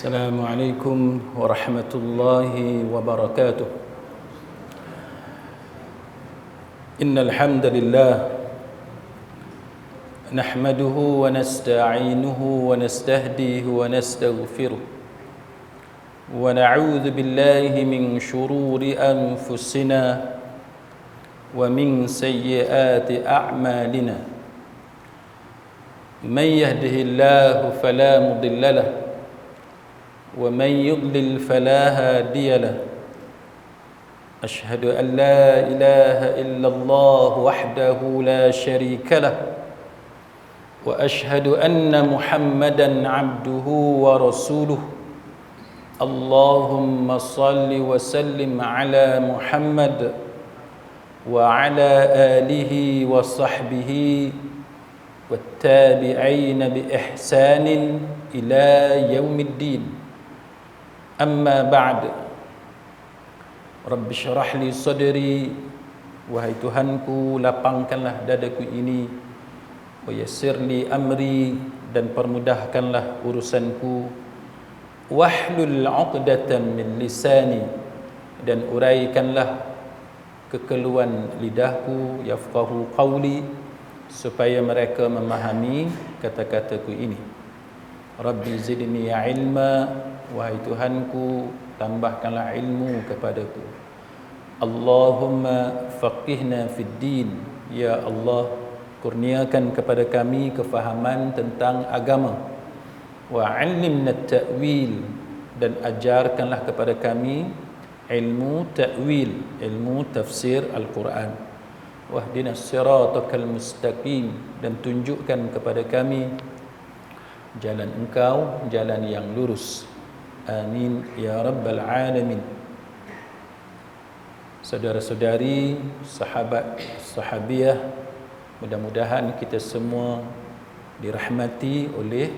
السلام عليكم ورحمة الله وبركاته. إن الحمد لله نحمده ونستعينه ونستهديه ونستغفره ونعوذ بالله من شرور أنفسنا ومن سيئات أعمالنا. من يهده الله فلا مضل له ومن يضلل فلا هادي له. أشهد أن لا إله إلا الله وحده لا شريك له وأشهد أن محمدا عبده ورسوله. اللهم صل وسلم على محمد وعلى آله وصحبه والتابعين بإحسان إلى يوم الدين. Amma ba'd. Rabbi syarah li sadri, wahai Tuhanku, lapangkanlah dadaku ini, wa yassir li amri, dan permudahkanlah urusanku, wahlul 'uqdatam min lisani, dan uraikanlah kekeluhan lidahku, yafqahu qawli, supaya mereka memahami kata-kataku ini. Rabbi zidni ilma, wahai Tuhanku, tambahkanlah ilmu kepadaku. Allahumma faqihna fid din, ya Allah, kurniakan kepada kami kefahaman tentang agama. Wa 'allimna ta'wil, dan ajarkanlah kepada kami ilmu ta'wil, ilmu tafsir Al-Quran. Wahdinas siratal mustaqim, dan tunjukkan kepada kami jalan Engkau, jalan yang lurus. Amin ya rabbal alamin. Saudara-saudari, sahabat sahabiah, mudah-mudahan kita semua dirahmati oleh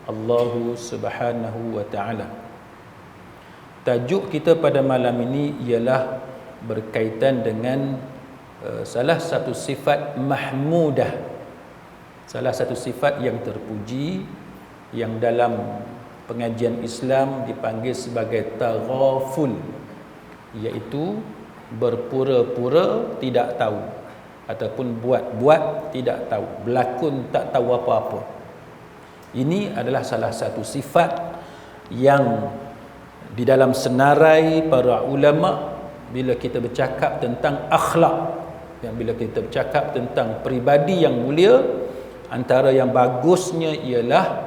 Allah Subhanahu wa taala. Tajuk kita pada malam ini ialah berkaitan dengan salah satu sifat mahmudah, salah satu sifat yang terpuji, yang dalam pengajian Islam dipanggil sebagai taghaful, iaitu berpura-pura tidak tahu ataupun buat-buat tidak tahu, berlakon tak tahu apa-apa. Ini adalah salah satu sifat yang di dalam senarai para ulama bila kita bercakap tentang akhlak, yang bila kita bercakap tentang peribadi yang mulia, antara yang bagusnya ialah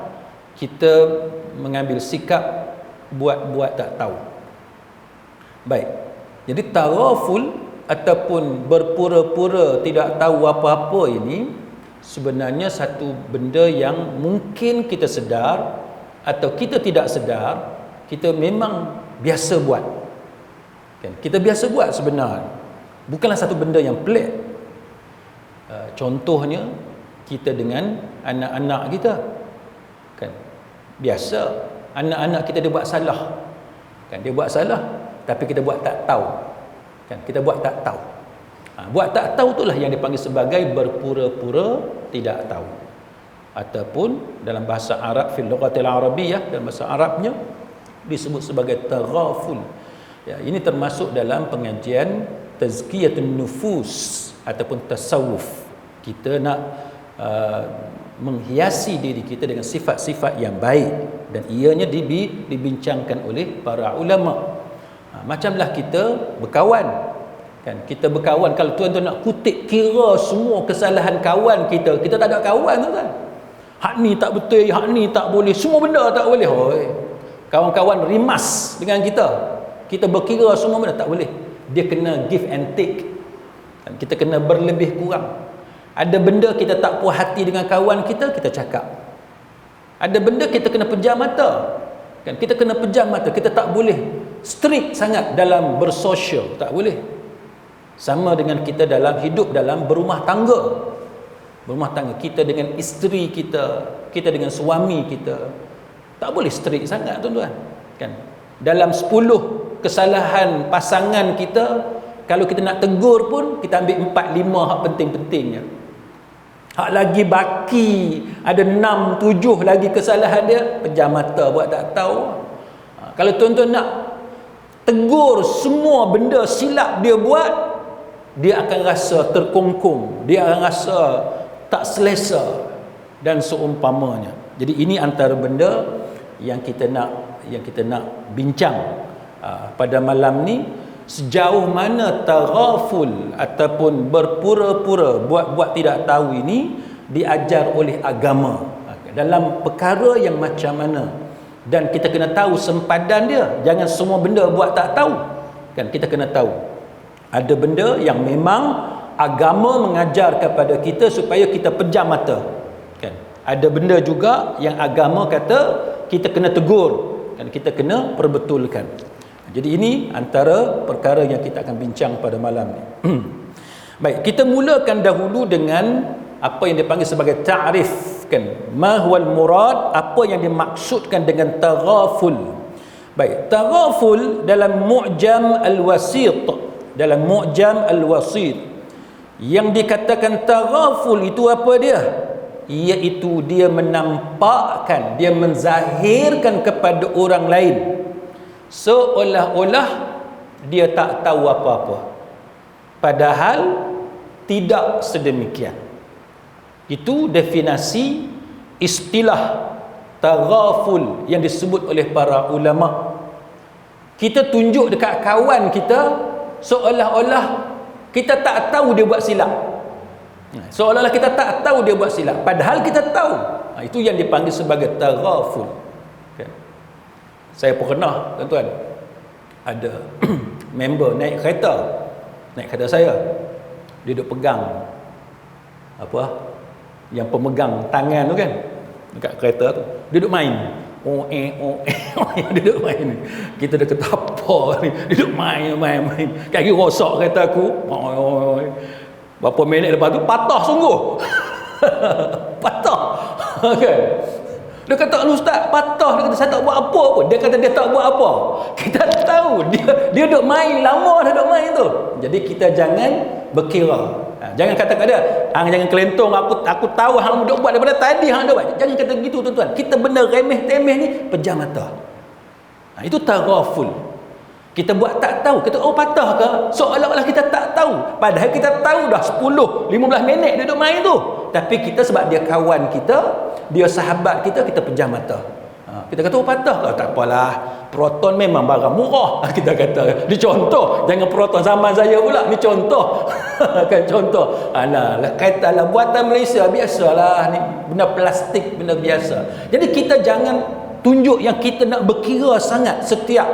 kita mengambil sikap buat-buat tak tahu. Baik. Jadi taghaful ataupun berpura-pura tidak tahu apa-apa ini sebenarnya satu benda yang mungkin kita sedar atau kita tidak sedar, kita memang biasa buat. Kan? Kita biasa buat sebenarnya. Bukanlah satu benda yang pelik. Contohnya kita dengan anak-anak kita. Kan? Biasa anak-anak kita dia buat salah. Kan, dia buat salah tapi kita buat tak tahu. Kan, kita buat tak tahu. Buat tak tahu itulah yang dipanggil sebagai berpura-pura tidak tahu. Ataupun dalam bahasa Arab, fil lughatil arabiyyah, dalam bahasa Arabnya disebut sebagai taghaful. Ya, ini termasuk dalam pengajian tazkiyatun nufus ataupun tasawuf. Kita nak menghiasi diri kita dengan sifat-sifat yang baik, dan ianya dibincangkan oleh para ulama. Macamlah kita berkawan. Kan, kita berkawan, kalau tuan-tuan nak kutip kira semua kesalahan kawan kita, kita tak ada kawan tu kan. Hak ni tak betul, hak ni tak boleh, semua benda tak boleh. Hoi. Kawan-kawan rimas dengan kita. Kita berkira semua benda tak boleh. Dia kena give and take. Kan, kita kena berlebih kurang. Ada benda kita tak puas hati dengan kawan kita, kita cakap. Ada benda kita kena pejam mata. Kan, kita kena pejam mata. Kita tak boleh strict sangat dalam bersosial, tak boleh. Sama dengan kita dalam hidup, dalam berumah tangga. Berumah tangga kita dengan isteri kita, kita dengan suami kita, tak boleh strict sangat tuan-tuan. Kan, dalam 10 kesalahan pasangan kita, kalau kita nak tegur pun kita ambil 4-5 hak penting-pentingnya. Hak lagi baki ada 6-7 lagi kesalahan dia, pejam mata buat tak tahu. Kalau tuan-tuan nak tegur semua benda silap dia buat, dia akan rasa terkongkong, dia akan rasa tak selesa dan seumpamanya. Jadi ini antara benda yang kita nak bincang pada malam ni, sejauh mana taghaful ataupun berpura-pura buat-buat tidak tahu ini diajar oleh agama dalam perkara yang macam mana. Dan kita kena tahu sempadan dia, jangan semua benda buat tak tahu kan. Kita kena tahu ada benda yang memang agama mengajar kepada kita supaya kita pejam mata kan. Ada benda juga yang agama kata kita kena tegur kan, kita kena perbetulkan. Jadi ini antara perkara yang kita akan bincang pada malam ni. Baik, kita mulakan dahulu dengan apa yang dipanggil sebagai ta'rif kan, ma huwal murad, apa yang dimaksudkan dengan taghaful. Baik, taghaful dalam Mu'jam al-Wasit, dalam Mu'jam al-Wasit yang dikatakan taghaful itu apa dia? Iaitu dia menampakkan, dia menzahirkan kepada orang lain seolah-olah dia tak tahu apa-apa, padahal tidak sedemikian. Itu definisi istilah taghaful yang disebut oleh para ulama. Kita tunjuk dekat kawan kita seolah-olah kita tak tahu dia buat silap, seolah-olah kita tak tahu dia buat silap, padahal kita tahu. Itu yang dipanggil sebagai taghaful. Saya pernah, tuan-tuan, ada member naik kereta saya, dia duduk pegang apa yang pemegang tangan tu kan dekat kereta tu, dia duduk main duduk main. Kita dah kata apa ni, dia duduk main kaki rosak kereta aku. Berapa minit lepas tu patah sungguh. Patah kan. Dia kata, "Ustaz, patah." Dia kata, "Saya tak buat apa pun." Dia kata dia tak buat apa. Kita tahu dia duduk main lama dah, duduk main tu. Jadi kita jangan berkira. Jangan kata kat dia, "Hang jangan kelentong, aku tahu hang duduk buat daripada tadi hang duduk buat." Jangan kata gitu, tuan-tuan. Kita benda remeh-temeh ni pejam mata. Itu taghaful. Kita buat tak tahu, kita patah ke, seolah-olah kita tak tahu, padahal kita tahu dah 10-15 minit dia duduk main tu, tapi kita sebab dia kawan kita, dia sahabat kita, kita pejam mata. Kita kata patah ke, tak apalah, Proton memang barang murah. Kita kata, ni contoh, jangan Proton zaman saya pula, ni contoh. Kan contoh. Alah, katalah buatan Malaysia biasalah, ni benda plastik, benda biasa. Jadi kita jangan tunjuk yang kita nak berkira sangat setiap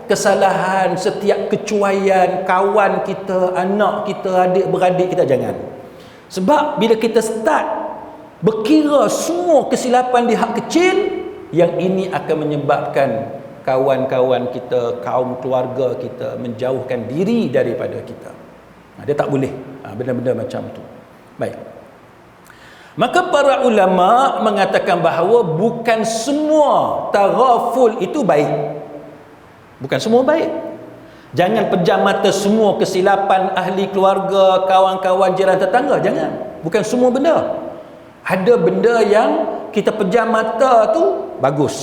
kesalahan, setiap kecuaian kawan kita, anak kita, adik-beradik kita, jangan. Sebab bila kita start berkira semua kesilapan di hak kecil, yang ini akan menyebabkan kawan-kawan kita, kaum keluarga kita menjauhkan diri daripada kita. Dia tak boleh benda-benda macam tu. Baik. Maka para ulama mengatakan bahawa bukan semua taghaful itu baik. Bukan semua baik. Jangan pejam mata semua kesilapan ahli keluarga, kawan-kawan, jiran, tetangga. Jangan. Bukan semua benda. Ada benda yang kita pejam mata tu bagus.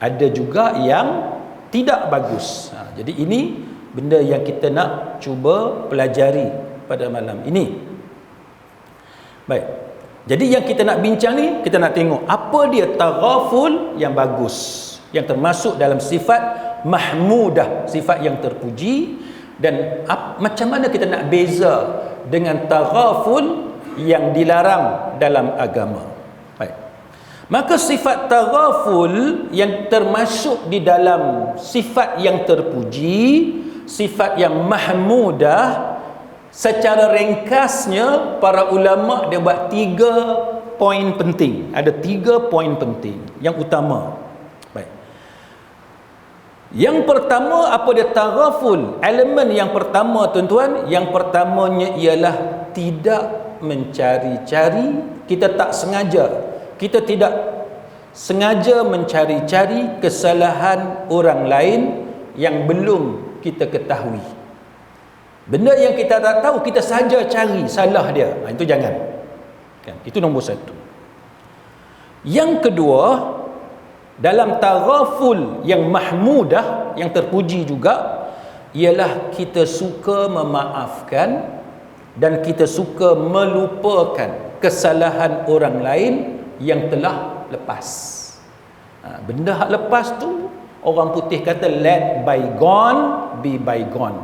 Ada juga yang tidak bagus. Jadi ini benda yang kita nak cuba pelajari pada malam ini. Baik. Jadi yang kita nak bincang ni, kita nak tengok apa dia taghaful yang bagus, yang termasuk dalam sifat mahmudah, sifat yang terpuji, dan macam mana kita nak beza dengan taghaful yang dilarang dalam agama. Baik. Maka sifat taghaful yang termasuk di dalam sifat yang terpuji, sifat yang mahmudah, secara ringkasnya para ulama dia buat 3 poin penting. Ada 3 poin penting yang utama. Yang pertama, apa dia taghaful? Elemen yang pertama, tuan-tuan, yang pertamanya ialah tidak mencari-cari. Kita tak sengaja, kita tidak sengaja mencari-cari kesalahan orang lain yang belum kita ketahui. Benda yang kita tak tahu, kita saja cari salah dia. Itu jangan. Kan? Itu nombor 1. Yang kedua, Dalam taghaful yang mahmudah, yang terpuji juga, ialah kita suka memaafkan dan kita suka melupakan kesalahan orang lain yang telah lepas. Benda hak lepas tu, orang putih kata let bygone be bygone.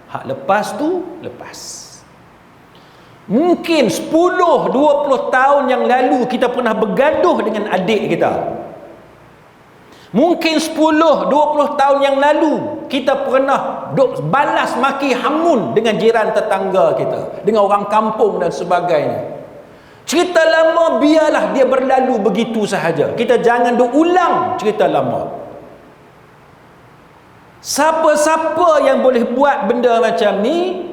Hak lepas tu lepas. Mungkin 10-20 tahun yang lalu kita pernah bergaduh dengan adik kita. Mungkin 10-20 tahun yang lalu kita pernah balas maki hamun dengan jiran tetangga kita, dengan orang kampung dan sebagainya. Cerita lama biarlah dia berlalu begitu sahaja. Kita jangan ulang cerita lama. Siapa-siapa yang boleh buat benda macam ni,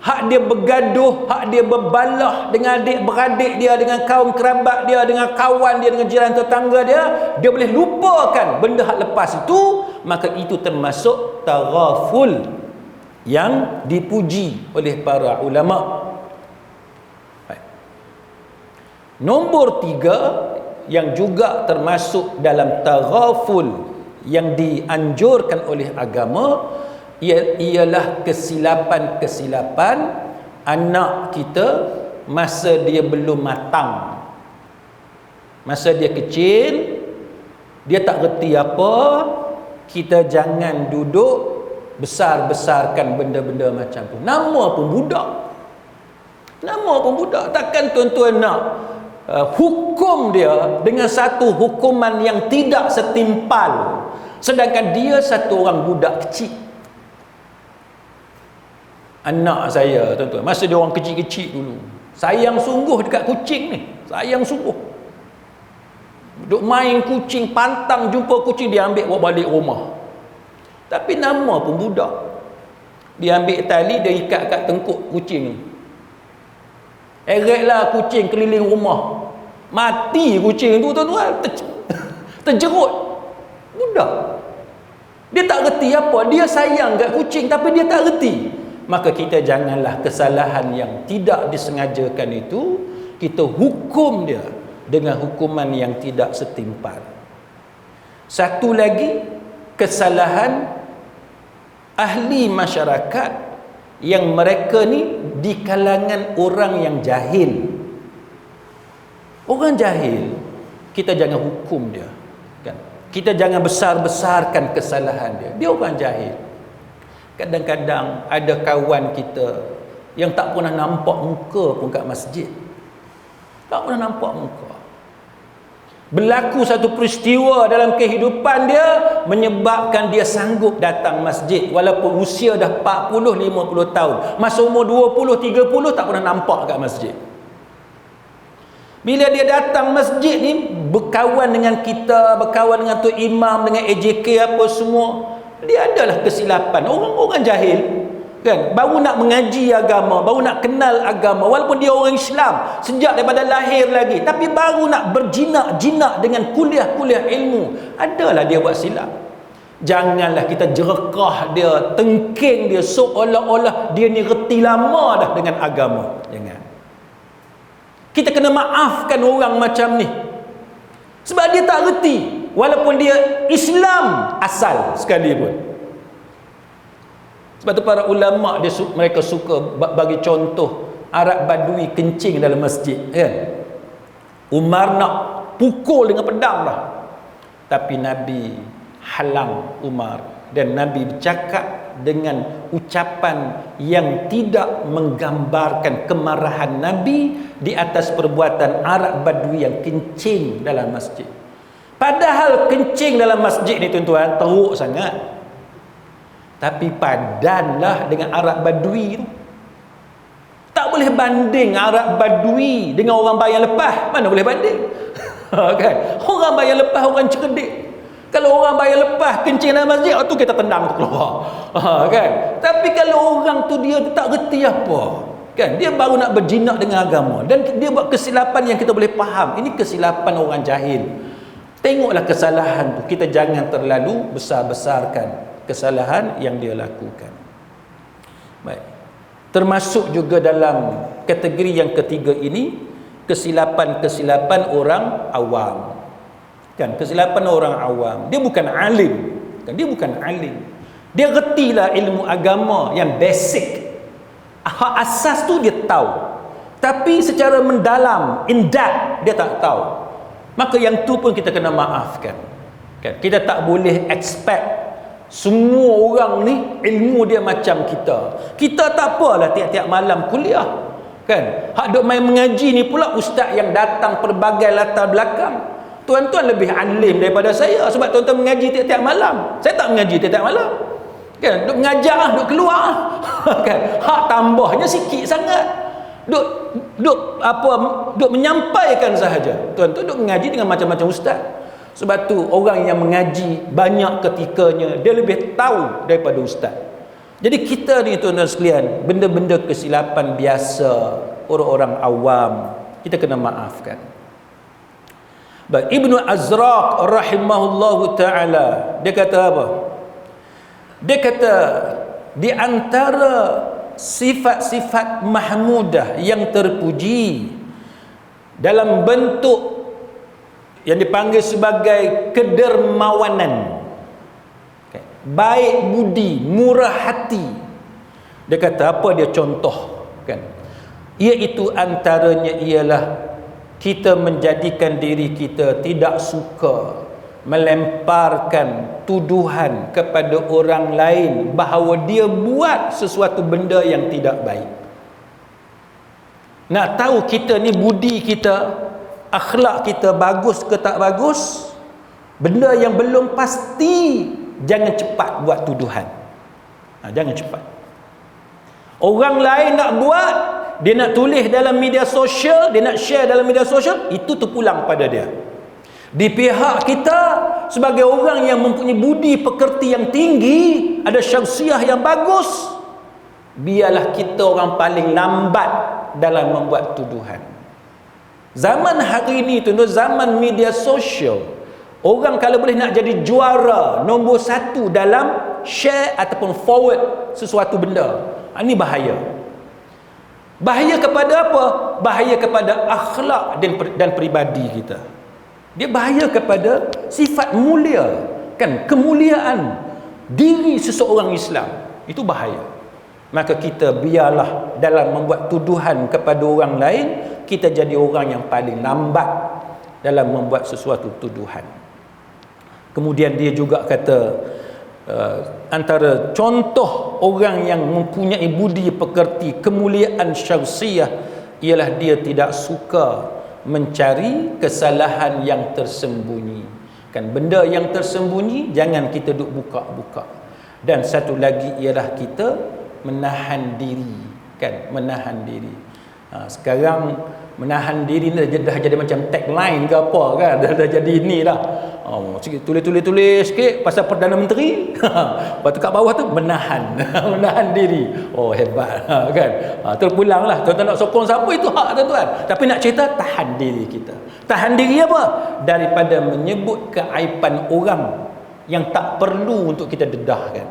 hak dia bergaduh, hak dia berbalah dengan adik-beradik dia, dengan kaum kerabat dia, dengan kawan dia, dengan jiran tetangga dia, dia boleh lupakan benda hak lepas itu, maka itu termasuk taghaful yang dipuji oleh para ulama. Nombor 3 yang juga termasuk dalam taghaful yang dianjurkan oleh agama ialah kesilapan-kesilapan anak kita masa dia belum matang. Masa dia kecil, dia tak reti apa, kita jangan duduk besar-besarkan benda-benda macam tu. Nama pun budak. Nama pun budak. Takkan tuan-tuan nak hukum dia dengan satu hukuman yang tidak setimpal, sedangkan dia satu orang budak kecil. Anak saya tuan-tuan, masa dia orang kecil-kecil dulu, sayang sungguh dekat kucing ni, sayang sungguh. Duk main kucing, pantang jumpa kucing dia ambil bawa balik rumah. Tapi nama pun budak. Dia ambil tali, dia ikat kat tengkuk kucing ni. Eretlah kucing keliling rumah. Mati kucing tu tuan-tuan, terjerut. Budak. Dia tak reti apa, dia sayang kat kucing tapi dia tak reti. Maka kita janganlah kesalahan yang tidak disengajakan itu kita hukum dia dengan hukuman yang tidak setimpal. Satu lagi, kesalahan ahli masyarakat yang mereka ni di kalangan orang yang jahil. Orang jahil, kita jangan hukum dia, kan? Kita jangan besar-besarkan kesalahan dia. Dia orang jahil. Kadang-kadang ada kawan kita yang tak pernah nampak muka pun kat masjid. Tak pernah nampak muka. Berlaku satu peristiwa dalam kehidupan dia menyebabkan dia sanggup datang masjid walaupun usia dah 40-50 tahun. Masa umur 20-30 tak pernah nampak kat masjid. Bila dia datang masjid ni, berkawan dengan kita, berkawan dengan Tok Imam, dengan AJK apa semua, dia adalah kesilapan. Orang-orang jahil, kan, baru nak mengaji agama, baru nak kenal agama, walaupun dia orang Islam sejak daripada lahir lagi, tapi baru nak berjinak-jinak dengan kuliah-kuliah ilmu, adalah dia buat silap. Janganlah kita jerekah dia, tengking dia seolah-olah dia ni reti lama dah dengan agama. Jangan. Kita kena maafkan orang macam ni, sebab dia tak reti, walaupun dia Islam asal sekalipun. Sebab tu para ulama mereka suka bagi contoh Arab Badui kencing dalam masjid, kan? Umar nak pukul dengan pedang dah, tapi Nabi halang Umar, dan Nabi bercakap dengan ucapan yang tidak menggambarkan kemarahan Nabi di atas perbuatan Arab Badui yang kencing dalam masjid. Padahal kencing dalam masjid ni tuan-tuan teruk sangat, tapi padanlah dengan Arab Badui tu. Tak boleh banding Arab Badui dengan orang bayar lepas. Mana boleh banding? Kan? Orang bayar lepas orang cerdik. Kalau orang bayar lepas kencing dalam masjid, tu kita tendang tu keluar. Kan? Tapi kalau orang tu dia tak reti apa, kan? Dia baru nak berjinak dengan agama dan dia buat kesilapan yang kita boleh faham. Ini kesilapan orang jahil. Tengoklah kesalahan tu. Kita jangan terlalu besar-besarkan kesalahan yang dia lakukan. Baik. Termasuk juga dalam kategori yang ketiga ini, kesilapan-kesilapan orang awam. Kan, kesilapan orang awam. Dia bukan alim. Kan, dia bukan alim. Dia retilah ilmu agama yang basic. Asas tu dia tahu. Tapi secara mendalam, in depth, dia tak tahu. Maka yang tu pun kita kena maafkan. Kan, kita tak boleh expect semua orang ni ilmu dia macam kita. Kita tak apalah tiap-tiap malam kuliah. Kan, hak duk main mengaji ni pula ustaz yang datang pelbagai latar belakang. Tuan-tuan lebih alim daripada saya sebab tuan-tuan mengaji tiap-tiap malam. Saya tak mengaji tiap-tiap malam. Kan, duk mengajar, duk keluar. Kan, hak tambahnya sikit sangat. Duk menyampaikan sahaja. Tuan-tuan duk mengaji dengan macam-macam ustaz. Sebab tu orang yang mengaji banyak ketikanya dia lebih tahu daripada ustaz. Jadi kita ni tuan-tuan sekalian, benda-benda kesilapan biasa orang-orang awam kita kena maafkan. Ibnu Azraq rahimahullahu ta'ala dia kata apa? Dia kata di antara sifat-sifat mahmudah yang terpuji dalam bentuk yang dipanggil sebagai kedermawanan, baik budi, murah hati. Dia kata apa dia contoh kan? Iaitu antaranya ialah kita menjadikan diri kita tidak suka melemparkan tuduhan kepada orang lain bahawa dia buat sesuatu benda yang tidak baik. Nak tahu kita ni budi kita, akhlak kita bagus ke tak bagus, benda yang belum pasti, jangan cepat buat tuduhan. Jangan cepat. Orang lain nak buat, dia nak tulis dalam media sosial, dia nak share dalam media sosial, itu terpulang pada dia. Di pihak kita sebagai orang yang mempunyai budi pekerti yang tinggi, ada syakhsiah yang bagus, biarlah kita orang paling lambat dalam membuat tuduhan. Zaman hari ini tu, zaman media sosial, orang kalau boleh nak jadi juara nombor 1 dalam share ataupun forward sesuatu benda, ini bahaya. Bahaya kepada apa? Bahaya kepada akhlak dan peribadi kita. Dia bahaya kepada sifat mulia, kan, kemuliaan diri seseorang Islam. Itu bahaya. Maka kita biarlah dalam membuat tuduhan kepada orang lain, kita jadi orang yang paling lambat dalam membuat sesuatu tuduhan. Kemudian dia juga kata antara contoh orang yang mempunyai budi pekerti, kemuliaan syakhsiah, ialah dia tidak suka mencari kesalahan yang tersembunyi. Kan, benda yang tersembunyi jangan kita duk buka-buka. Dan satu lagi ialah kita menahan diri, kan, menahan diri. Sekarang menahan diri ni dah jadi macam tagline ke apa kan, dah jadi inilah. Tulis sikit pasal Perdana Menteri. Lepas tu kat bawah tu menahan menahan diri. Oh, hebat kan. Terpulanglah tuan-tuan nak sokong siapa itu hak tuan-tuan. Tapi nak cerita tahan diri kita. Tahan diri apa? Daripada menyebut keaiban orang yang tak perlu untuk kita dedahkan.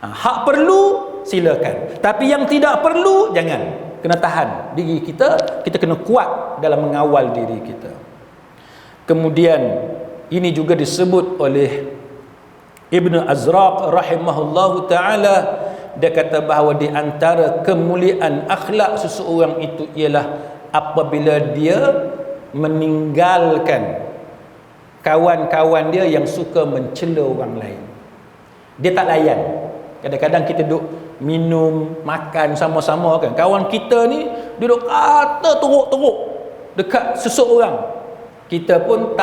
Hak perlu silakan. Tapi yang tidak perlu jangan. Kena tahan diri kita. Kita kena kuat dalam mengawal diri kita. Kemudian ini juga disebut oleh Ibnu Azraq rahimahullahu ta'ala. Dia kata bahawa di antara kemuliaan akhlak seseorang itu ialah apabila dia meninggalkan kawan-kawan dia yang suka mencela orang lain. Dia tak layan. Kadang-kadang kita duduk minum, makan sama-sama kan, kawan kita ni duduk kata teruk-teruk dekat seseorang, kita pun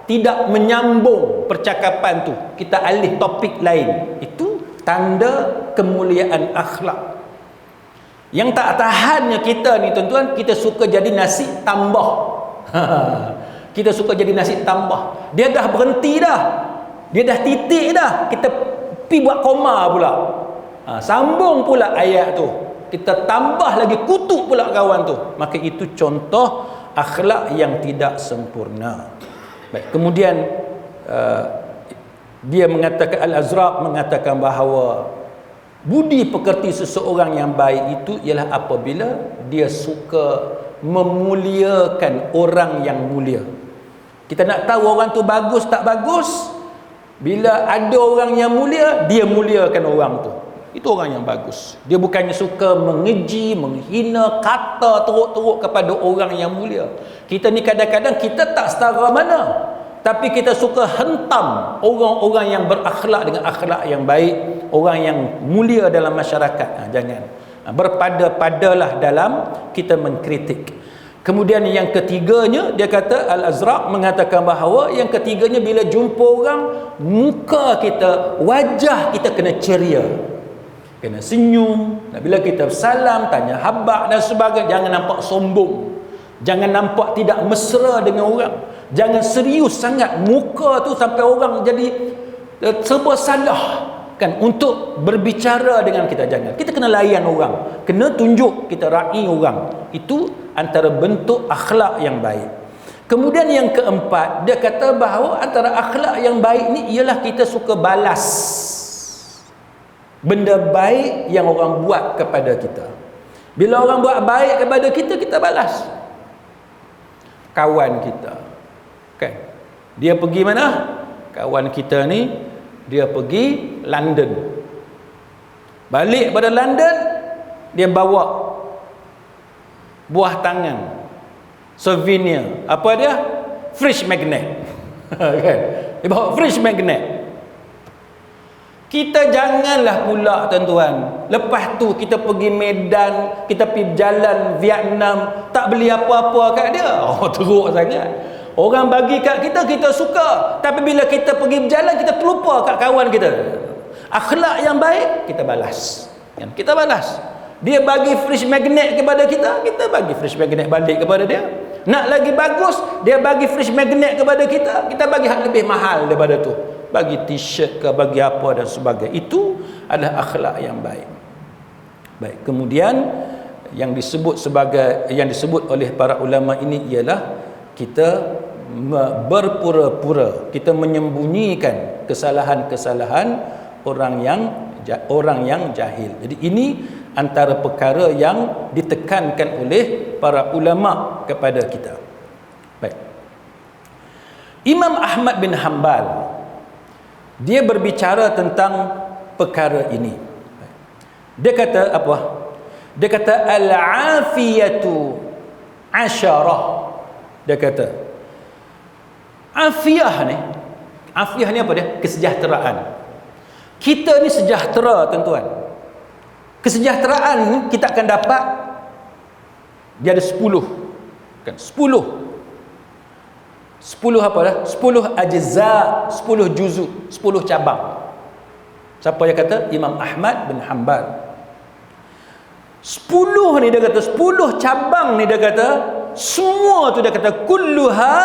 tidak menyambung percakapan tu, kita alih topik lain. Itu tanda kemuliaan akhlak. Yang tak tahannya kita ni tuan-tuan, kita suka jadi nasi tambah. Kita suka jadi nasi tambah. Dia dah berhenti dah, dia dah titik dah, kita pi buat koma pula. Sambung pula ayat tu, kita tambah lagi, kutuk pula kawan tu. Maka itu contoh akhlak yang tidak sempurna. Baik, kemudian dia mengatakan, Al-Azraq mengatakan bahawa budi pekerti seseorang yang baik itu ialah apabila dia suka memuliakan orang yang mulia. Kita nak tahu orang tu bagus tak bagus, bila ada orang yang mulia, dia muliakan orang tu. Itu orang yang bagus. Dia bukannya suka mengeji, menghina, kata teruk-teruk kepada orang yang mulia. Kita ni kadang-kadang kita tak setara mana, tapi kita suka hentam orang-orang yang berakhlak dengan akhlak yang baik, orang yang mulia dalam masyarakat. Jangan. Berpada-padalah dalam kita mengkritik. Kemudian yang ketiganya, dia kata, Al-Azraq mengatakan bahawa yang ketiganya, bila jumpa orang, muka kita, wajah kita kena ceria, kena senyum. Bila kita salam, tanya khabar dan sebagainya, jangan nampak sombong, jangan nampak tidak mesra dengan orang, jangan serius sangat muka tu sampai orang jadi serba salah kan untuk berbicara dengan kita. Jangan. Kita kena layan orang, kena tunjuk kita rai orang. Itu antara bentuk akhlak yang baik. Kemudian yang keempat, dia kata bahawa antara akhlak yang baik ni ialah kita suka balas benda baik yang orang buat kepada kita. Bila orang buat baik kepada kita, kita balas. Kawan kita kan, dia pergi mana? Kawan kita ni dia pergi London, balik pada London, dia bawa buah tangan, souvenir. Apa dia? Fridge magnet. Kan? Dia bawa fridge magnet. Kita janganlah pula tuan-tuan, lepas tu kita pergi Medan, kita pergi jalan Vietnam, tak beli apa-apa kat dia. Oh, teruk sangat. Orang bagi kat kita, kita suka, tapi bila kita pergi berjalan, kita terlupa kat kawan kita. Akhlak yang baik, kita balas. Kita balas. Dia bagi fridge magnet kepada kita, kita bagi fridge magnet balik kepada dia. Nak lagi bagus, dia bagi fridge magnet kepada kita, kita bagi hal lebih mahal daripada tu. Bagi t-shirt ke, bagi apa dan sebagainya. Itu adalah akhlak yang baik. Baik, kemudian yang disebut oleh para ulama ini ialah kita berpura-pura, kita menyembunyikan kesalahan-kesalahan orang yang jahil. Jadi ini antara perkara yang ditekankan oleh para ulama kepada kita. Baik. Imam Ahmad bin Hanbal, dia berbicara tentang perkara ini. Dia kata apa? Dia kata al-afiyatu asyarah. Dia kata afiyah ni apa dia? Kesejahteraan. Kita ni sejahtera tuan-tuan. Kesejahteraan ni kita akan dapat, dia ada 10 kan, 10 apa dah? 10 ajza, 10 juzuk, 10 cabang. Siapa yang kata? Imam Ahmad bin Hanbal. 10 ni dia kata, 10 cabang ni dia kata, semua tu dia kata kulluha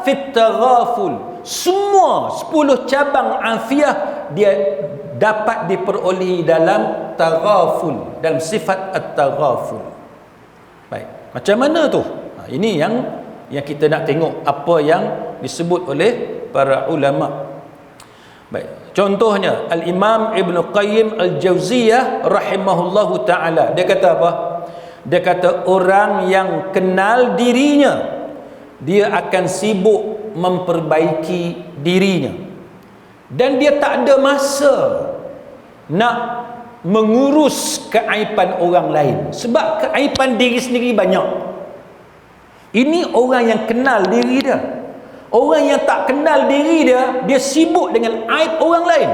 fit taghaful. Semua 10 cabang afiah dia dapat diperoleh dalam taghaful, dalam sifat at-taghaful. Baik, macam mana tu? Ini yang kita nak tengok apa yang disebut oleh para ulama. Baik, contohnya Al-Imam Ibn Qayyim Al-Jauziyah rahimahullahu ta'ala, dia kata apa? Dia kata orang yang kenal dirinya, dia akan sibuk memperbaiki dirinya, dan dia tak ada masa nak mengurus keaiban orang lain, sebab keaiban diri sendiri banyak. Ini orang yang kenal diri dia. Orang yang tak kenal diri dia, dia sibuk dengan aib orang lain.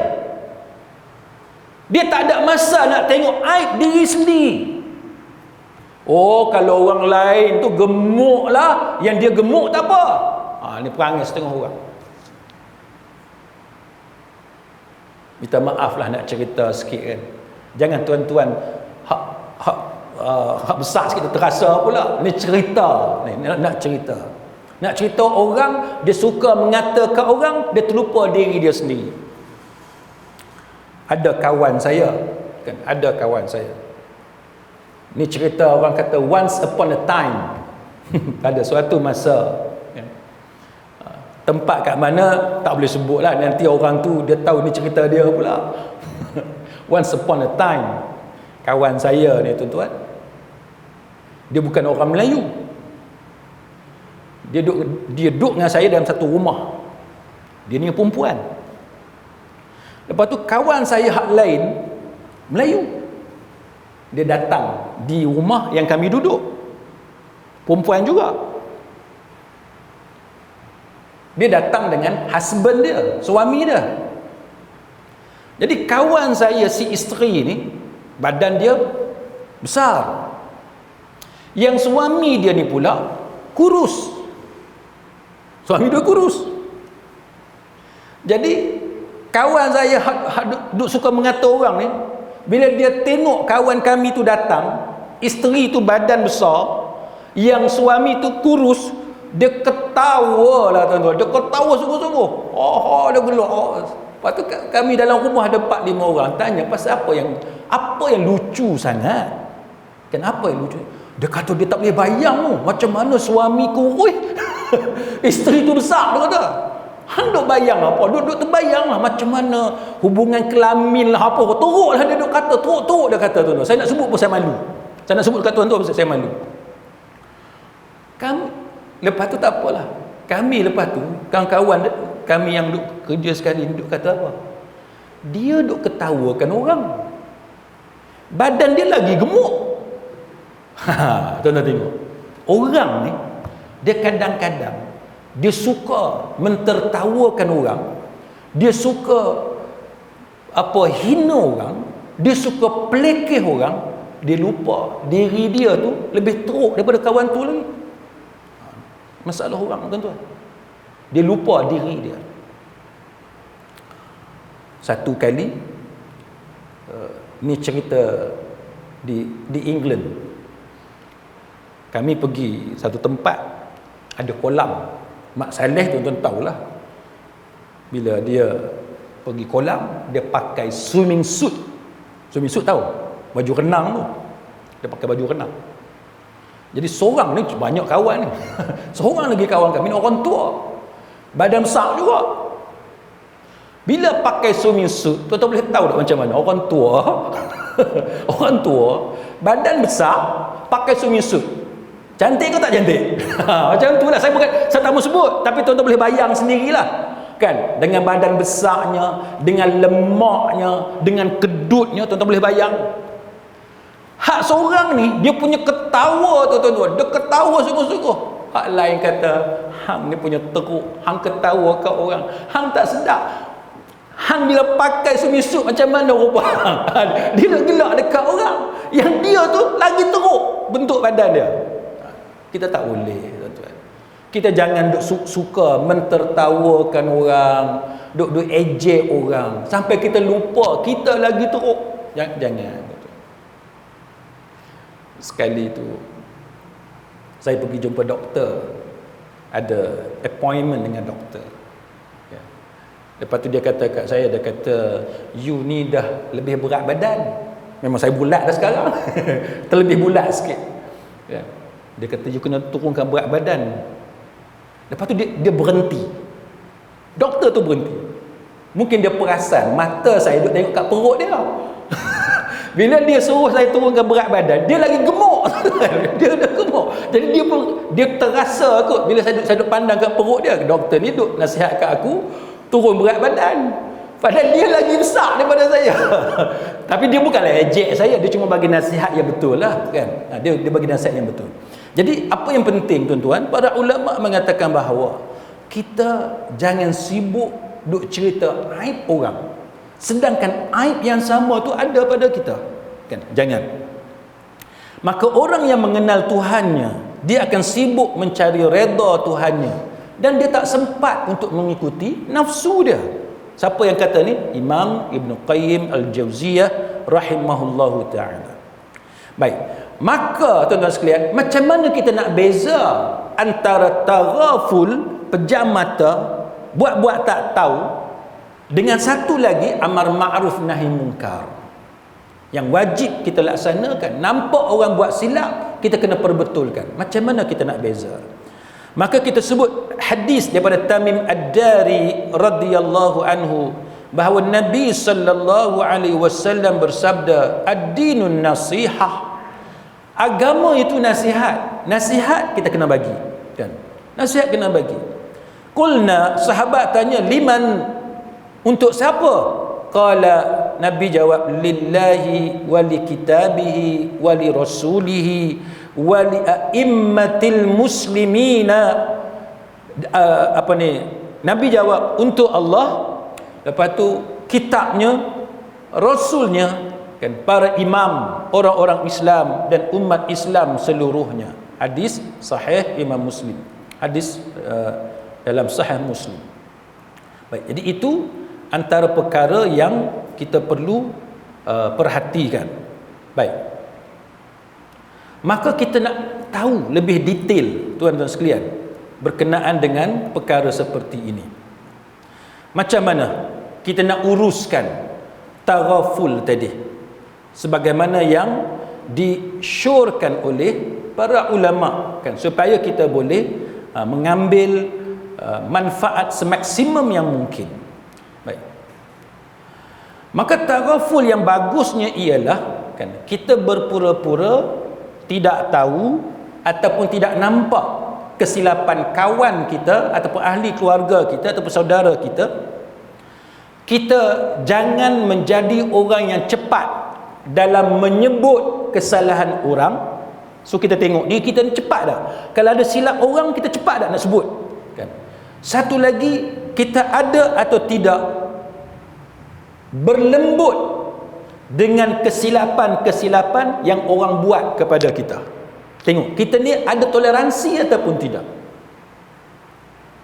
Dia tak ada masa nak tengok aib diri sendiri. Oh, kalau orang lain tu gemuk lah, yang dia gemuk tak apa. Ni perangai setengah orang. Minta maaf lah nak cerita sikit kan. Jangan tuan-tuan hak besar sikit terasa pula. Ni cerita, nak cerita. Nak cerita orang, dia suka mengatakan orang, dia terlupa diri dia sendiri. Ada kawan saya kan, ada kawan saya. Ni cerita orang kata once upon a time. Ada suatu masa kan? Tempat kat mana tak boleh sebut lah, nanti orang tu dia tahu ni cerita dia pula. Once upon a time, kawan saya ni tuan-tuan, dia bukan orang Melayu. Dia duduk dengan saya dalam satu rumah. Dia ni perempuan. Lepas tu kawan saya hak lain Melayu, dia datang di rumah yang kami duduk, perempuan juga. Dia datang dengan husband dia, suami dia. Jadi kawan saya si isteri ni badan dia besar, yang suami dia ni pula kurus. Suami dia kurus. Jadi kawan saya duk suka mengata orang ni, bila dia tengok kawan kami tu datang, isteri tu badan besar, yang suami tu kurus, dia ketawa lah tuan-tuan. Dia ketawa sungguh-sungguh. Dia gelak. Lepas tu kami dalam rumah ada 4-5 orang. Tanya pasal apa yang lucu sangat. Kenapa yang lucu? Dia kata dia tak boleh bayang tu, macam mana suami kurus isteri tu besar. Dia kata hang duk bayang apa? Duk terbayang lah macam mana hubungan kelamin lah apa. Teruk lah dia duk kata. Teruk dia kata tuan-tuan. Saya nak sebut pun saya malu. Saya nak sebut kat tuan-tuan saya malu. Lepas tu tak apalah. Kami lepas tu, kawan-kawan kami yang duk kerja sekali duk kata apa? Dia duk ketawakan orang. Badan dia lagi gemuk. Tuan-tuan tengok. Orang ni, dia kadang-kadang dia suka mentertawakan orang, dia suka hina orang, dia suka pelekeh orang, dia lupa diri dia tu lebih teruk daripada kawan tu lagi. Masalah orang tuan-tuan, dia lupa diri dia. Satu kali ni cerita di England, kami pergi satu tempat ada kolam. Mak Saleh tuan-tuan tahulah, bila dia pergi kolam, dia pakai swimming suit. Swimming suit tahu? Baju renang tu. Dia pakai baju renang. Jadi seorang ni, banyak kawan ni. Seorang lagi kawan kami ni orang tua, badan besar juga. Bila pakai swimming suit, tuan-tuan boleh tahu tak macam mana orang tua orang tua badan besar pakai swimming suit, cantik ke tak cantik? Macam tu lah. Saya tak mau sebut, tapi tuan-tuan boleh bayang sendirilah kan, dengan badan besarnya, dengan lemaknya, dengan kedutnya, tuan-tuan boleh bayang. Hak seorang ni, dia punya ketawa tu tuan-tuan, dia ketawa sungguh-sungguh. Hak lain kata, hang ni punya teruk, hang ketawa kat orang, hang tak sedap. Hang bila pakai swimming suit macam mana rupa hang? Dia nak gelak dekat orang yang dia tu lagi teruk bentuk badan dia. Kita tak boleh tuan-tuan. Kita jangan suka mentertawakan orang, duk ejek orang sampai kita lupa kita lagi teruk. Jangan tuan-tuan. Sekali tu saya pergi jumpa doktor, ada appointment dengan doktor. Lepas tu dia kata kat saya, dia kata, you ni dah lebih berat badan. Memang saya bulat dah sekarang. Terlebih bulat sikit. Dia kata you kena turunkan berat badan. Lepas tu dia berhenti. Doktor tu berhenti. Mungkin dia perasan mata saya duk tengok kat perut dia. Bila dia suruh saya turunkan berat badan, dia lagi gemuk. Dia dah gemuk. Jadi dia terasa kot bila saya duk pandang kat perut dia. Doktor ni duk nasihat kat aku turun berat badan, padahal dia lagi besar daripada saya. Tapi dia bukanlah ejek saya, dia cuma bagi nasihat yang betul lah kan. Dia bagi nasihat yang betul. Jadi apa yang penting tuan-tuan, para ulama mengatakan bahawa kita jangan sibuk duk cerita aib orang, sedangkan aib yang sama tu ada pada kita kan. Jangan. Maka orang yang mengenal Tuhannya, dia akan sibuk mencari redha Tuhannya, dan dia tak sempat untuk mengikuti nafsu dia. Siapa yang kata ni? Imam Ibn Qayyim Al-Jauziyah rahimahullahu ta'ala. Baik, maka tuan-tuan sekalian, macam mana kita nak beza antara taghaful, pejam mata, buat-buat tak tahu, dengan satu lagi amar ma'ruf nahi munkar yang wajib kita laksanakan. Nampak orang buat silap, kita kena perbetulkan. Macam mana kita nak beza? Maka kita sebut hadis daripada Tamim Ad-Dari radhiyallahu anhu bahawa Nabi sallallahu alaihi wasallam bersabda, ad-dinun nasihah. Agama itu nasihat. Nasihat kita kena bagi kan. Nasihat kena bagi. Qulna, sahabat tanya, liman, untuk siapa? Qala, Nabi jawab, lillahi wa li kitabihi wa li rasulihi wa li a'immatil muslimina. Nabi jawab, untuk Allah, lepas tu kitabnya, rasulnya, kan, para imam, orang-orang Islam dan umat Islam seluruhnya. Hadis sahih Imam Muslim. Hadis dalam sahih Muslim. Baik, jadi itu antara perkara yang kita perlu perhatikan. Baik. Maka kita nak tahu lebih detail, tuan-tuan sekalian, berkenaan dengan perkara seperti ini. Macam mana kita nak uruskan taghaful tadi, sebagaimana yang disyorkan oleh para ulama, kan, supaya kita boleh mengambil manfaat semaksimum yang mungkin. Baik. Maka taghaful yang bagusnya ialah, kan, kita berpura-pura tidak tahu ataupun tidak nampak kesilapan kawan kita ataupun ahli keluarga kita ataupun saudara kita. Kita jangan menjadi orang yang cepat dalam menyebut kesalahan orang. So kita tengok diri kita ni cepat dah. Kalau ada silap orang, kita cepat dah nak sebut, kan? Satu lagi, kita ada atau tidak berlembut dengan kesilapan-kesilapan yang orang buat kepada kita. Tengok, kita ni ada toleransi ataupun tidak.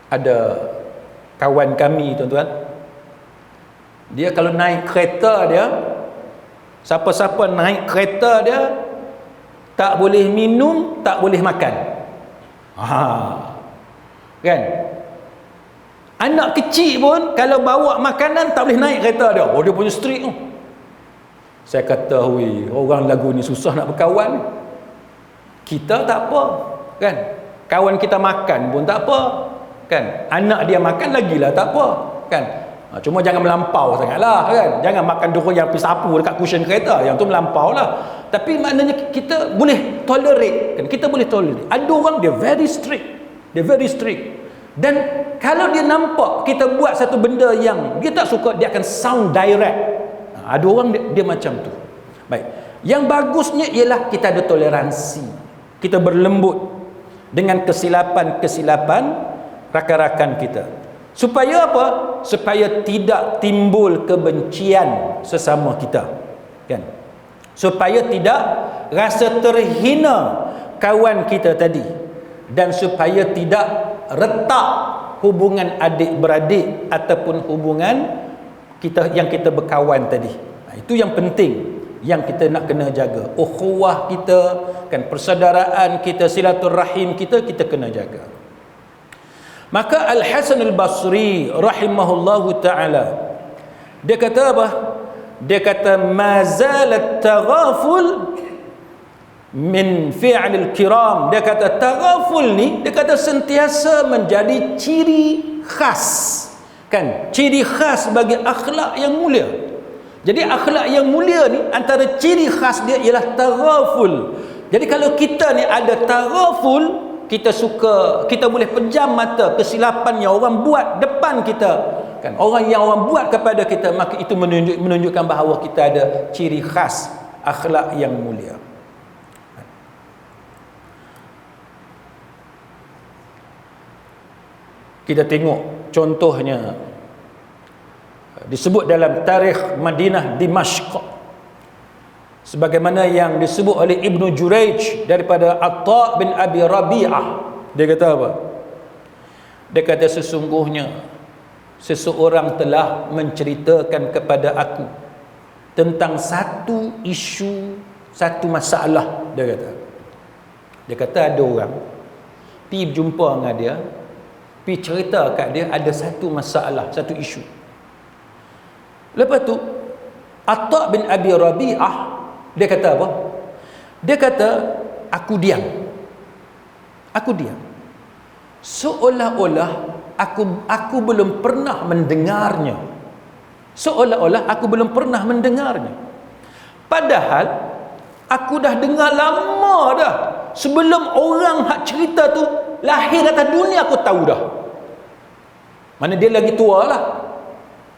Ada kawan kami, tuan-tuan, dia kalau naik kereta dia, siapa-siapa naik kereta dia, tak boleh minum, tak boleh makan. Kan? Anak kecil pun kalau bawa makanan tak boleh naik kereta dia. Oh, dia punya strict tu. Saya kata, "Hui, orang lagu ni susah nak berkawan. Kita tak apa, kan? Kawan kita makan pun tak apa, kan? Anak dia makan lagilah tak apa, kan? Cuma jangan melampau sangatlah, kan? Jangan makan dua yang pergi sapu dekat cushion kereta, yang tu melampau lah. Tapi maknanya kita boleh tolerate, kan? Kita boleh tolerate. Ada orang dia very strict. Dia very strict. Dan kalau dia nampak kita buat satu benda yang dia tak suka, dia akan sound direct. Ada orang dia macam tu. Baik. Yang bagusnya ialah kita ada toleransi. Kita berlembut dengan kesilapan-kesilapan rakan-rakan kita. Supaya apa? Supaya tidak timbul kebencian sesama kita, kan? Supaya tidak rasa terhina kawan kita tadi, dan supaya tidak retak hubungan adik-beradik ataupun hubungan kita yang kita berkawan tadi. Itu yang penting yang kita nak kena jaga. Ukhuwah kita, kan, persaudaraan kita, silaturahim kita kena jaga. Maka Al-Hasan Al-Basri rahimahullahu ta'ala, dia kata apa? Dia kata, mazalat taghaful min fi'lil kiram. Dia kata taghaful ni, dia kata sentiasa menjadi ciri khas, kan, ciri khas bagi akhlak yang mulia. Jadi akhlak yang mulia ni, antara ciri khas dia ialah taghaful. Jadi kalau kita ni ada taghaful, kita boleh pejam mata kesilapan yang orang buat depan kita, kan, orang yang orang buat kepada kita, maka itu menunjukkan bahawa kita ada ciri khas akhlak yang mulia. Kita tengok contohnya disebut dalam tarikh Madinah Dimashq, sebagaimana yang disebut oleh Ibnu Jurayj daripada Atta bin Abi Rabi'ah. Dia kata apa? Dia kata, sesungguhnya seseorang telah menceritakan kepada aku tentang satu isu, satu masalah. Dia kata ada orang pergi jumpa dengan dia, pergi cerita kat dia ada satu masalah, satu isu. Lepas tu Atta bin Abi Rabi'ah, dia kata apa? Dia kata, aku diam. Seolah-olah aku belum pernah mendengarnya. Padahal aku dah dengar lama dah. Sebelum orang hak cerita tu lahir atas dunia aku tahu dah. Mana dia lagi tua lah.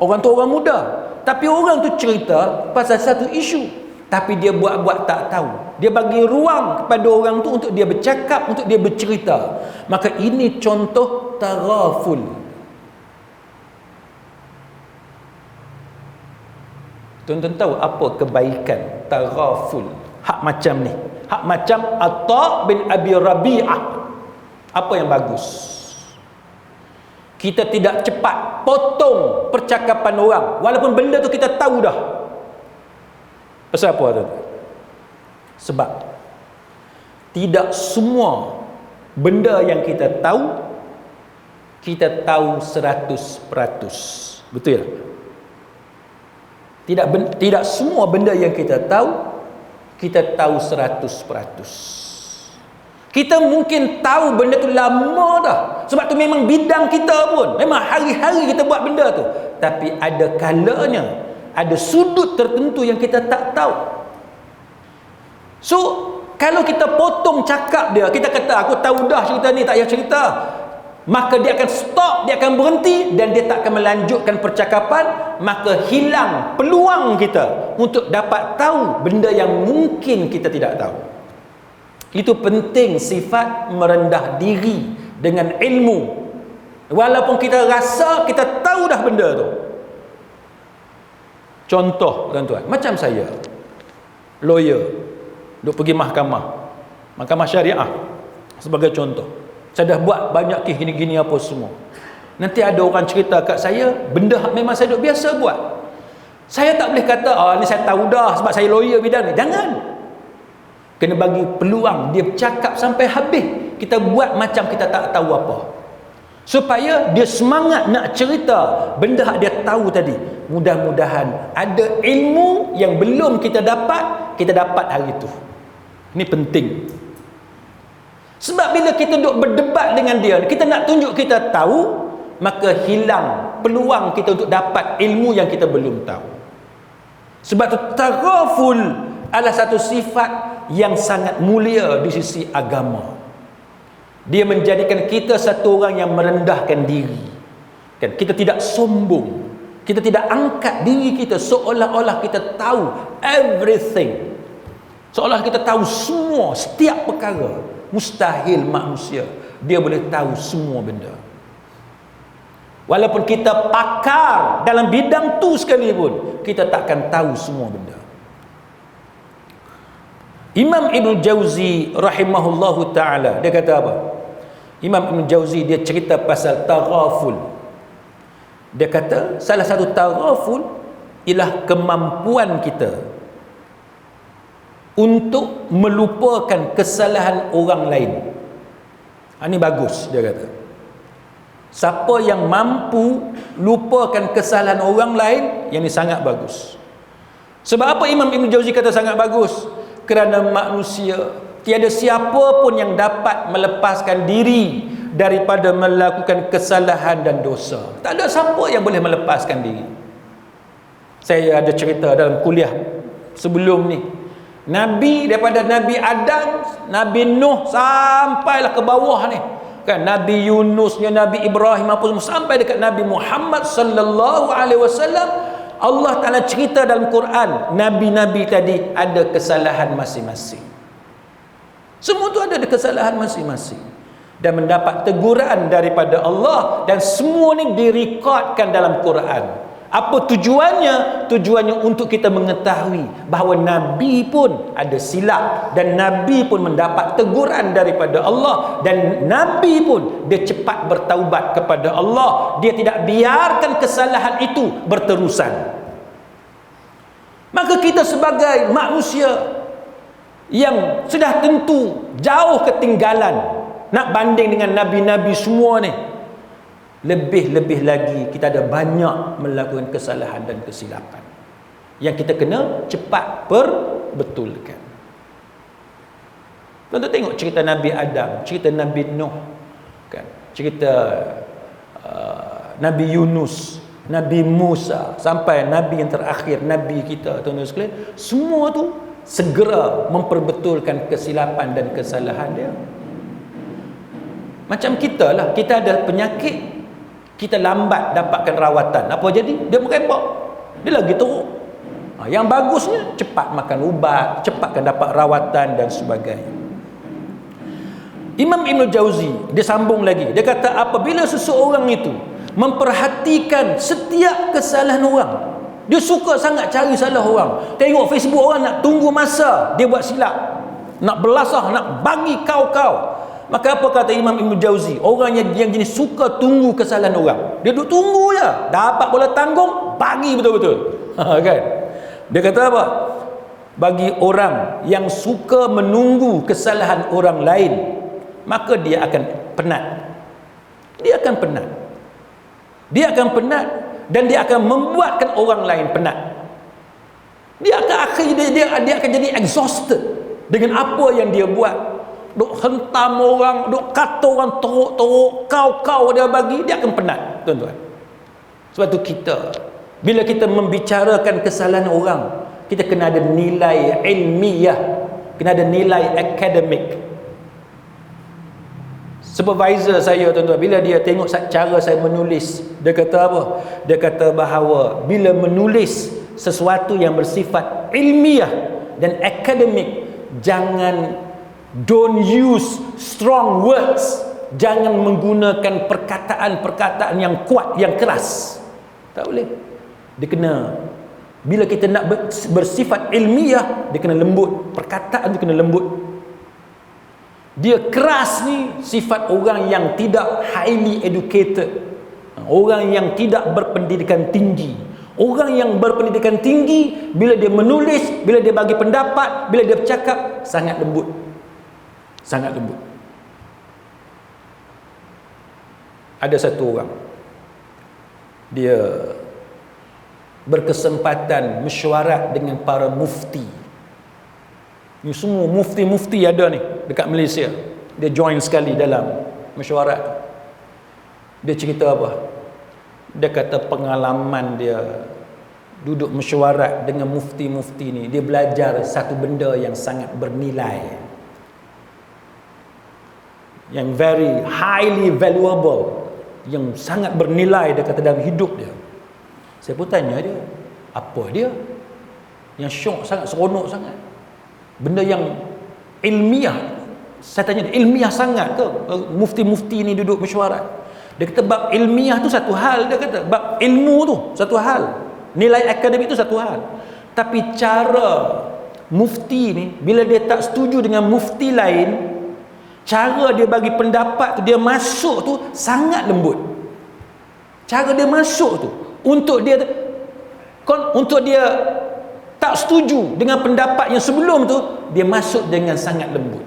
Orang tu orang muda. Tapi orang tu cerita pasal satu isu. Tapi dia buat-buat tak tahu. Dia bagi ruang kepada orang tu untuk dia bercakap, untuk dia bercerita. Maka ini contoh taraful. Tuan-tuan tahu apa kebaikan taraful? Hak macam ni. Hak macam Atha bin Abi Rabi'ah. Apa yang bagus? Kita tidak cepat potong percakapan orang walaupun benda tu kita tahu dah. Pasal apa tu? Sebab tidak semua benda yang kita tahu 100%. Betul tak? Tidak semua benda yang kita tahu 100%. Kita mungkin tahu benda tu lama dah. Sebab tu memang bidang kita pun. Memang hari-hari kita buat benda tu. Tapi ada kalanya, ada sudut tertentu yang kita tak tahu. So, kalau kita potong cakap dia, kita kata aku tahu dah cerita ni, tak payah cerita. Maka dia akan stop, dia akan berhenti dan dia tak akan melanjutkan percakapan. Maka hilang peluang kita untuk dapat tahu benda yang mungkin kita tidak tahu. Itu penting sifat merendah diri dengan ilmu. Walaupun kita rasa kita tahu dah benda tu. Contoh tuan-tuan, macam saya, lawyer, duk pergi mahkamah syariah sebagai contoh. Saya dah buat banyak kes gini-gini apa semua. Nanti ada orang cerita kat saya, benda memang saya duk biasa buat. Saya tak boleh kata, ni saya tahu dah sebab saya lawyer bidang ni. Jangan. Kena bagi peluang dia bercakap sampai habis. Kita buat macam kita tak tahu apa. Supaya dia semangat nak cerita benda yang dia tahu tadi. Mudah-mudahan ada ilmu yang belum kita dapat hari itu. Ini penting. Sebab bila kita duk berdebat dengan dia, kita nak tunjuk kita tahu, maka hilang peluang kita untuk dapat ilmu yang kita belum tahu. Sebab tu taraful adalah satu sifat yang sangat mulia di sisi agama. Dia menjadikan kita satu orang yang merendahkan diri. Kan? Kita tidak sombong. Kita tidak angkat diri kita seolah-olah kita tahu everything. Seolah kita tahu semua, setiap perkara. Mustahil manusia dia boleh tahu semua benda. Walaupun kita pakar dalam bidang tu sekalipun, kita takkan tahu semua benda. Imam Ibn Jauzi rahimahullahu ta'ala, dia kata apa? Imam Ibn Jauzi dia cerita pasal taraful. Dia kata salah satu taraful ialah kemampuan kita untuk melupakan kesalahan orang lain. Ini bagus dia kata. Siapa yang mampu lupakan kesalahan orang lain, yang ini sangat bagus. Sebab apa Imam Ibn Jauzi kata sangat bagus? Kerana manusia, tiada siapa pun yang dapat melepaskan diri daripada melakukan kesalahan dan dosa. Tak ada siapa yang boleh melepaskan diri. Saya ada cerita dalam kuliah sebelum ni. Nabi, daripada Nabi Adam, Nabi Nuh sampailah ke bawah ni. Kan Nabi Yunusnya, Nabi Ibrahim apa semua, sampai dekat Nabi Muhammad sallallahu alaihi wasallam. Allah Ta'ala cerita dalam Quran, nabi-nabi tadi ada kesalahan masing-masing. Semua tu ada kesalahan masing-masing dan mendapat teguran daripada Allah, dan semua ni direkodkan dalam Quran. Apa tujuannya? Tujuannya untuk kita mengetahui bahawa Nabi pun ada silap, dan Nabi pun mendapat teguran daripada Allah, dan Nabi pun dia cepat bertaubat kepada Allah. Dia tidak biarkan kesalahan itu berterusan. Maka kita sebagai manusia yang sudah tentu jauh ketinggalan nak banding dengan Nabi-Nabi semua ni, lebih-lebih lagi kita ada banyak melakukan kesalahan dan kesilapan yang kita kena cepat perbetulkan. Tuan-tuan tengok cerita Nabi Adam, cerita Nabi Nuh, kan? Cerita Nabi Yunus, Nabi Musa, sampai Nabi yang terakhir, Nabi kita, tuan-tuan sekalian, semua tu segera memperbetulkan kesilapan dan kesalahan dia. Macam kita lah, kita ada penyakit, kita lambat dapatkan rawatan. Apa jadi? Dia merebak, dia lagi teruk. Yang bagusnya cepat makan ubat, cepatkan dapat rawatan dan sebagainya. Imam Ibn Jauzi dia sambung lagi, dia kata apabila seseorang itu memperhatikan setiap kesalahan orang, dia suka sangat cari salah orang, tengok Facebook orang nak tunggu masa dia buat silap, nak belasah, nak bagi kau-kau. Maka apa kata Imam Ibn Jauzi? Orang yang jenis suka tunggu kesalahan orang, dia duduk tunggu je, dapat bola tanggung, bagi betul-betul. Kan? Dia kata apa? Bagi orang yang suka menunggu kesalahan orang lain, maka dia akan penat. Dia akan penat. Dia akan penat dan dia akan membuatkan orang lain penat. Dia akan akhirnya dia akan jadi exhausted dengan apa yang dia buat. Duk hentam orang, duk kata orang teruk-teruk, kau-kau dia bagi, dia akan penat, tuan-tuan. Sebab tu kita, bila kita membicarakan kesalahan orang, kita kena ada nilai ilmiah, kena ada nilai akademik. Supervisor saya, tuan-tuan, bila dia tengok cara saya menulis, dia kata apa? Dia kata bahawa bila menulis sesuatu yang bersifat ilmiah dan akademik, don't use strong words, jangan menggunakan perkataan-perkataan yang kuat, yang keras. Tak boleh. Dia kena, bila kita nak bersifat ilmiah, dia kena lembut, perkataan dia kena lembut. Dia keras ni sifat orang yang tidak highly educated, orang yang tidak berpendidikan tinggi. Orang yang berpendidikan tinggi, bila dia menulis, bila dia bagi pendapat, bila dia bercakap, sangat lembut, sangat lembut. Ada satu orang, dia berkesempatan mesyuarat dengan para mufti. Ni semua mufti-mufti ada ni dekat Malaysia. Dia join sekali dalam mesyuarat tu. Dia cerita apa? Dia kata pengalaman dia duduk mesyuarat dengan mufti-mufti ni, dia belajar satu benda yang sangat bernilai, yang very highly valuable, yang sangat bernilai, dia kata, dalam hidup dia. Saya pun tanya dia, apa dia yang syok sangat, seronok sangat, benda yang ilmiah. Saya tanya dia, ilmiah sangat ke mufti-mufti ni duduk mesyuarat? Dia kata bab ilmiah tu satu hal, dia kata bab ilmu tu satu hal, nilai akademik tu satu hal, tapi cara mufti ni, bila dia tak setuju dengan mufti lain, cara dia bagi pendapat tu, dia masuk tu sangat lembut. Cara dia masuk tu, untuk dia tak setuju dengan pendapat yang sebelum tu, dia masuk dengan sangat lembut.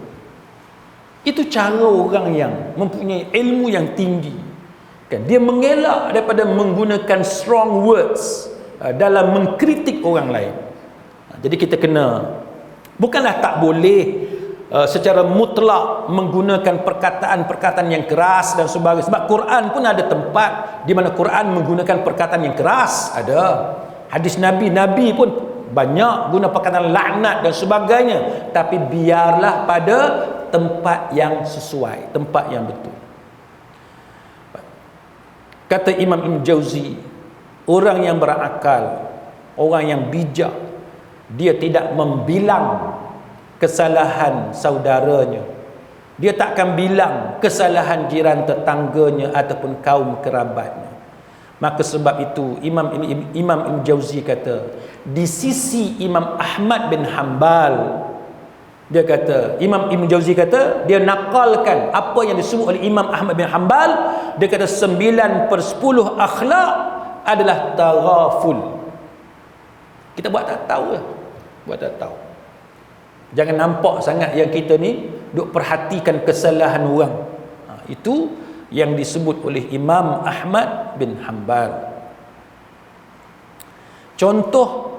Itu cara orang yang mempunyai ilmu yang tinggi, kan? Dia mengelak daripada menggunakan strong words dalam mengkritik orang lain. Jadi kita kena, bukanlah tak boleh secara mutlak menggunakan perkataan-perkataan yang keras dan sebagainya. Sebab Quran pun ada tempat di mana Quran menggunakan perkataan yang keras. Ada hadis Nabi pun banyak guna perkataan laknat dan sebagainya. Tapi biarlah pada tempat yang sesuai, tempat yang betul. Kata Imam Ibn Jauzi, orang yang berakal, orang yang bijak, dia tidak membilang kesalahan saudaranya. Dia tak akan bilang kesalahan jiran tetangganya ataupun kaum kerabatnya. Maka sebab itu Imam Ibn Jauzi kata, di sisi Imam Ahmad bin Hanbal, dia kata, Imam Ibn Jauzi kata, dia nakalkan apa yang disebut oleh Imam Ahmad bin Hanbal. Dia kata 9/10 akhlak adalah taghaful. Kita buat tak tahu lah, buat tak tahu. Jangan nampak sangat yang kita ni duk perhatikan kesalahan orang. Itu yang disebut oleh Imam Ahmad bin Hanbal. Contoh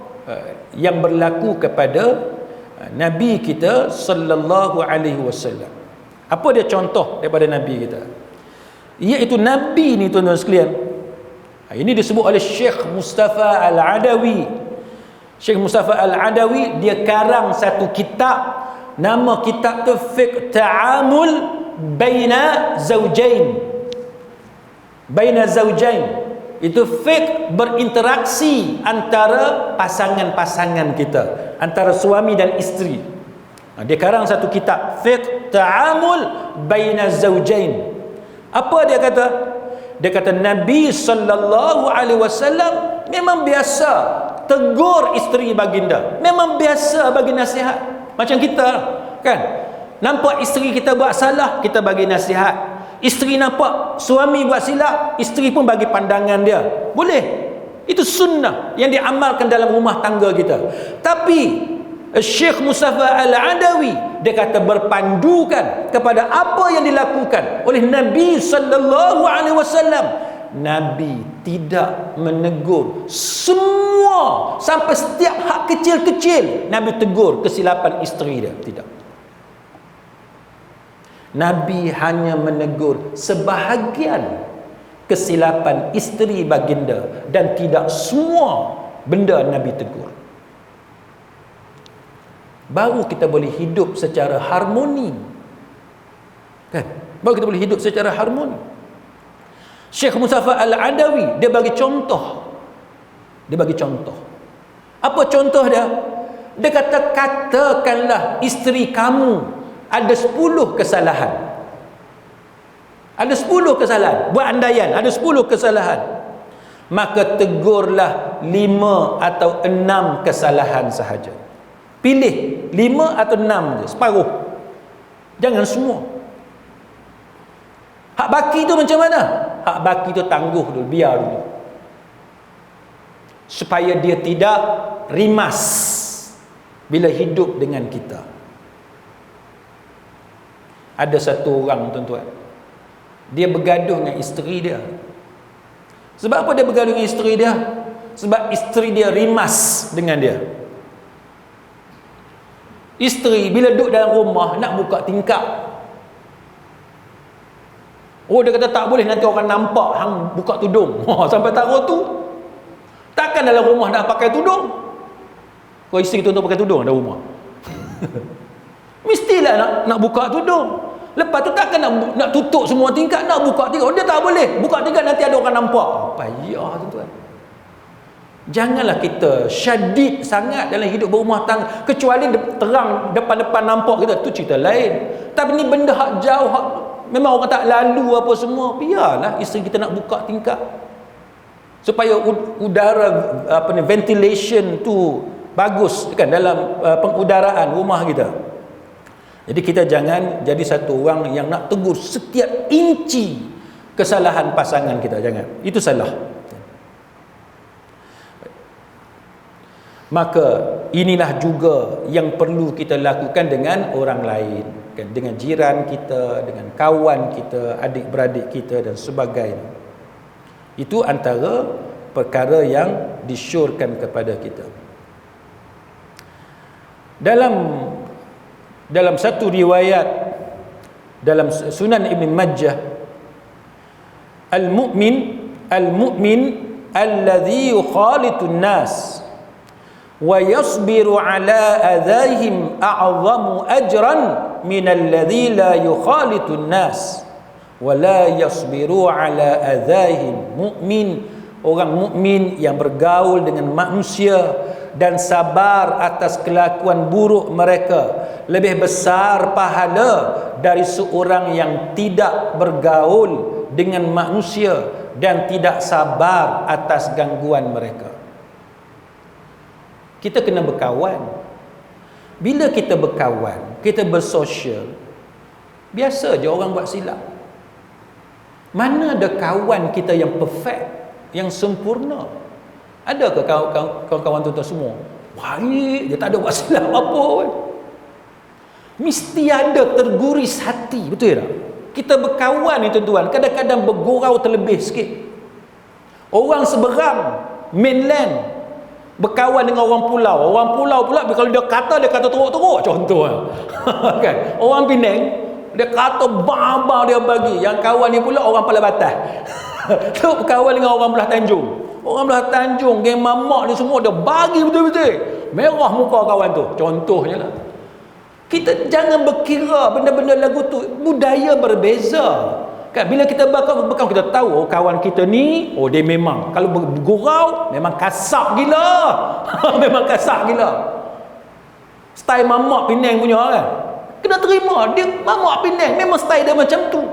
yang berlaku kepada Nabi kita sallallahu alaihi wasallam. Apa dia contoh daripada Nabi kita? Iaitu Nabi ni, tuan-tuan sekalian, ini disebut oleh Syekh Mustafa Al-Adawi. Syekh Mustafa Al-Adawi dia karang satu kitab, nama kitab tu Fiqh Ta'amul baina zaujain. Baina zaujain itu fiqh berinteraksi antara pasangan-pasangan kita, antara suami dan isteri. Dia karang satu kitab fiqh ta'amul baina zaujain. Apa dia kata? Dia kata Nabi sallallahu alaihi wasallam memang biasa tegur isteri baginda, memang biasa bagi nasihat. Macam kita kan, nampak isteri kita buat salah, kita bagi nasihat. Isteri nampak suami buat silap, isteri pun bagi pandangan dia. Boleh. Itu sunnah yang diamalkan dalam rumah tangga kita. Tapi Syekh Mustafa Al-Adawi dia kata berpandukan kepada apa yang dilakukan oleh Nabi sallallahu alaihi wasallam. Nabi tidak menegur semua, sampai setiap hak kecil-kecil Nabi tegur kesilapan isteri dia, tidak. Nabi hanya menegur sebahagian kesilapan isteri baginda dan tidak semua benda Nabi tegur. Baru kita boleh hidup secara harmoni, kan? Baru kita boleh hidup secara harmoni. Syekh Mustafa Al-Adawi dia bagi contoh. Dia bagi contoh. Apa contoh dia? Dia kata, katakanlah isteri kamu ada 10 kesalahan. Ada 10 kesalahan. Buat andaian ada 10 kesalahan. Maka tegurlah 5 atau 6 kesalahan sahaja. Pilih 5 atau 6 je, separuh. Jangan semua. Hak baki tu macam mana? Hak baki tu tangguh dulu, biar dulu. Supaya dia tidak rimas bila hidup dengan kita. Ada satu orang, tuan-tuan, dia bergaduh dengan isteri dia. Sebab apa dia bergaduh dengan isteri dia? Sebab isteri dia rimas dengan dia. Isteri bila duduk dalam rumah nak buka tingkap, oh dia kata tak boleh, nanti orang nampak hang buka tudung. Sampai taruh tu. Takkan dalam rumah nak pakai tudung? Kau isteri tu untuk pakai tudung dalam rumah. Mestilah nak buka tudung. Lepas tu takkan nak tutup semua tingkap, nak buka tingkap. Dia tak boleh. Buka tingkap nanti ada orang nampak. Payah tuan-tuan. Janganlah kita syadid sangat dalam hidup berumah tangga, kecuali terang depan-depan nampak kita, tu cerita lain. Tapi ni benda hak jauh, hak, memang orang tak lalu apa semua, biarlah isteri kita nak buka tingkap supaya udara ventilation tu bagus kan dalam pengudaraan rumah kita. Jadi kita jangan jadi satu orang yang nak tegur setiap inci kesalahan pasangan kita, jangan. Itu salah. Maka inilah juga yang perlu kita lakukan dengan orang lain, kan? Dengan jiran kita, dengan kawan kita, adik-beradik kita dan sebagainya. Itu antara perkara yang disyorkan kepada kita. Dalam satu riwayat dalam Sunan Ibn Majah, al-mu'min alladhi yukhalitun nas wa yasbiru ala adahim a'zamu ajran min alladhi la yukhalitun nas wa la yasbiru ala adahim. Orang mukmin yang bergaul dengan manusia dan sabar atas kelakuan buruk mereka lebih besar pahala dari seorang yang tidak bergaul dengan manusia dan tidak sabar atas gangguan mereka. Kita kena berkawan. Bila kita berkawan, kita bersosial, biasa je orang buat silap. Mana ada kawan kita yang perfect, yang sempurna? Adakah kawan-kawan tuan-tuan semua baik, dia tak ada buat silap apa pun? Mesti ada terguris hati, betul tak? Kita berkawan ni tuan-tuan, kadang-kadang bergurau terlebih sikit. Orang seberang mainland berkawan dengan orang pulau pula kalau dia kata teruk-teruk, contoh kan. Orang Penang dia kata baba dia bagi, yang kawan ni pula orang Palas Batas. Tu berkawan dengan orang belah Tanjung. Orang belah Tanjung, geng mamak ni semua dia bagi betul-betul. Merah muka kawan tu, contohnya lah. Kita jangan berkira benda-benda lagu tu budaya berbeza. Kan bila kita berkawan kita tahu oh kawan kita ni oh dia memang kalau bergurau memang kasar gila. Memang kasar gila. Style mamak Penang punya kan. Kena terima dia mamak Penang memang style dia macam tu.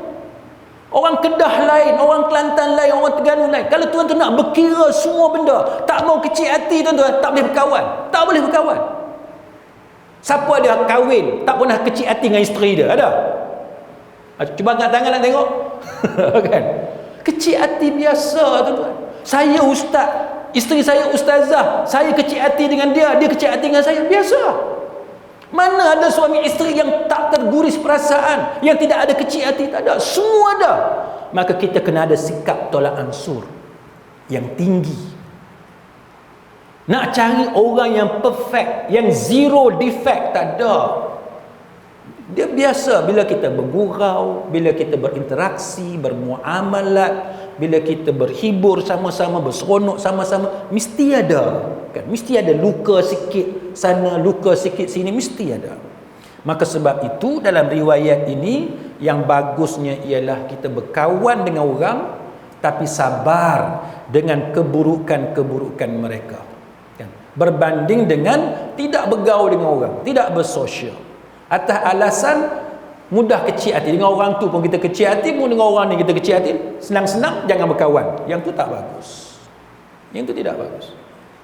Orang Kedah lain, orang Kelantan lain, orang Terengganu lain. Kalau tuan-tuan nak berkira semua benda, tak mau kecil hati tuan-tuan, tak boleh berkawan. Tak boleh berkawan. Siapa dia kahwin tak pernah kecil hati dengan isteri dia? Ada? Cuba angkat tangan nak tengok. Kan? Kecil hati biasa tuan-tuan. Saya ustaz, isteri saya ustazah, saya kecil hati dengan dia, dia kecil hati dengan saya, biasa. Mana ada suami isteri yang tak terguris perasaan, yang tidak ada kecil hati? Tak ada, semua ada. Maka kita kena ada sikap tolak ansur yang tinggi. Nak cari orang yang perfect, yang zero defect, tak ada. Dia biasa bila kita bergurau, bila kita berinteraksi, bermuamalat, bila kita berhibur sama-sama, berseronok sama-sama, mesti ada kan? Mesti ada luka sikit sana, luka sikit sini, mesti ada. Maka sebab itu dalam riwayat ini yang bagusnya ialah kita berkawan dengan orang tapi sabar dengan keburukan-keburukan mereka kan? Berbanding dengan tidak bergaul dengan orang, tidak bersosial atas alasan mudah kecil hati. Dengan orang tu pun kita kecil hati, pun dengan orang ni kita kecil hati, senang-senang jangan berkawan. Yang tu tak bagus. Yang tu tidak bagus.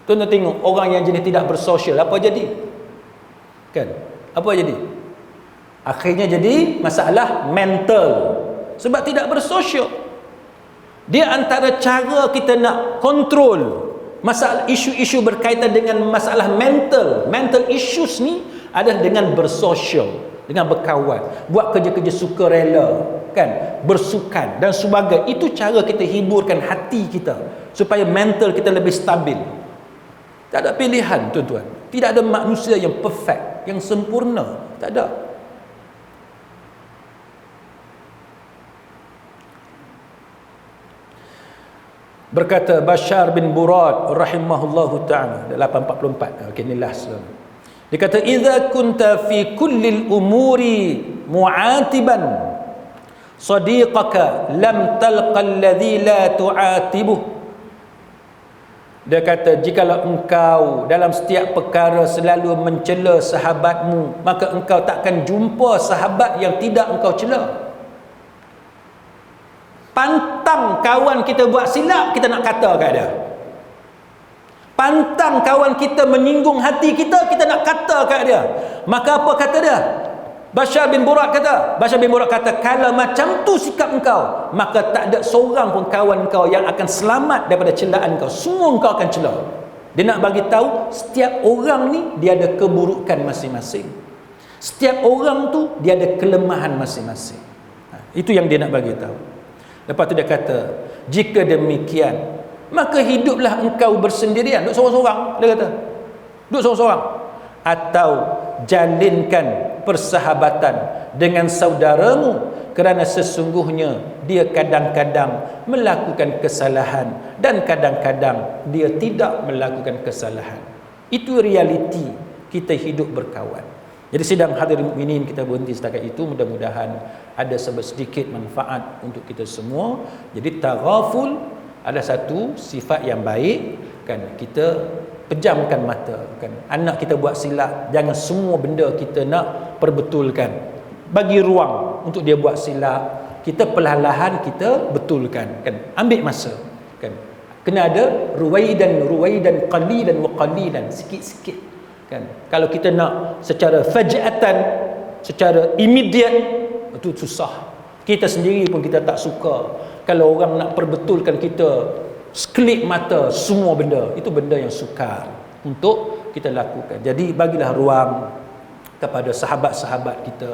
Tuan-tuan tengok orang yang jenis tidak bersosial, apa jadi? Kan? Apa jadi? Akhirnya jadi masalah mental. Sebab tidak bersosial. Dia antara cara kita nak kontrol masalah isu-isu berkaitan dengan masalah mental issues ni adalah dengan bersosial, dengan berkawan, buat kerja-kerja sukarela kan, bersukan dan sebagainya. Itu cara kita hiburkan hati kita supaya mental kita lebih stabil. Tak ada pilihan tuan-tuan. Tidak ada manusia yang perfect, yang sempurna, tak ada. Berkata Bashar bin Burad rahimahullahu ta'ala 844. Okey, ni last. Dia kata idza kunta fi kullil umuri mu'atiban sadiqaka lam talqa alladhi la tu'atibuh. Dia kata jikalau engkau dalam setiap perkara selalu mencela sahabatmu, maka engkau takkan jumpa sahabat yang tidak engkau cela. Pantang kawan kita buat silap, kita nak kata kat dia. Pantang kawan kita menyinggung hati kita, kita nak kata kat dia. Maka apa kata dia? Bashar bin Burad kata, kalau macam tu sikap engkau, maka tak ada seorang pun kawan engkau yang akan selamat daripada celaan engkau. Semua engkau akan cela. Dia nak bagi tahu setiap orang ni dia ada keburukan masing-masing. Setiap orang tu dia ada kelemahan masing-masing. Itu yang dia nak bagi tahu. Lepas tu dia kata, jika demikian, maka hiduplah engkau bersendirian, duduk seorang-seorang. Dia kata, duduk seorang-seorang. Atau jalinkan persahabatan dengan saudaramu, kerana sesungguhnya dia kadang-kadang melakukan kesalahan dan kadang-kadang dia tidak melakukan kesalahan. Itu realiti kita hidup berkawan. Jadi sidang hadirin mukminin, kita berhenti setakat itu. Mudah-mudahan ada sedikit manfaat untuk kita semua. Jadi taghaful ada satu sifat yang baik kan, kita pejamkan mata kan. Anak kita buat silap, jangan semua benda kita nak perbetulkan. Bagi ruang untuk dia buat silap, kita perlahan-lahan kita betulkan kan. Ambil masa kan. Kena ada ruwaidan qalilan wa qalilan, sikit-sikit kan. Kalau kita nak secara faj'atan, secara immediate, itu susah. Kita sendiri pun kita tak suka kalau orang nak perbetulkan kita sekelip mata semua benda. Itu benda yang sukar untuk kita lakukan. Jadi bagilah ruang kepada sahabat-sahabat kita,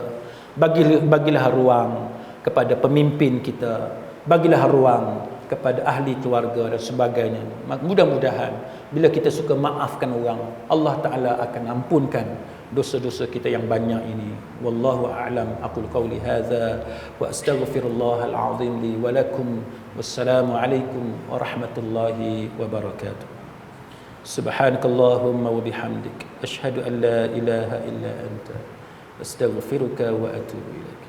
bagilah ruang kepada pemimpin kita, bagilah ruang kepada ahli keluarga dan sebagainya. Mudah-mudahan bila kita suka maafkan orang, Allah Ta'ala akan ampunkan dosa-dosa kita yang banyak ini. Wallahu a'lam. Aqul qawli hadza wa astaghfirullahal azim li wa lakum. Wassalamu alaikum warahmatullahi wabarakatuh. Subhanakallahumma wa bihamdik asyhadu an la ilaha illa anta astaghfiruka wa atubu ilaik.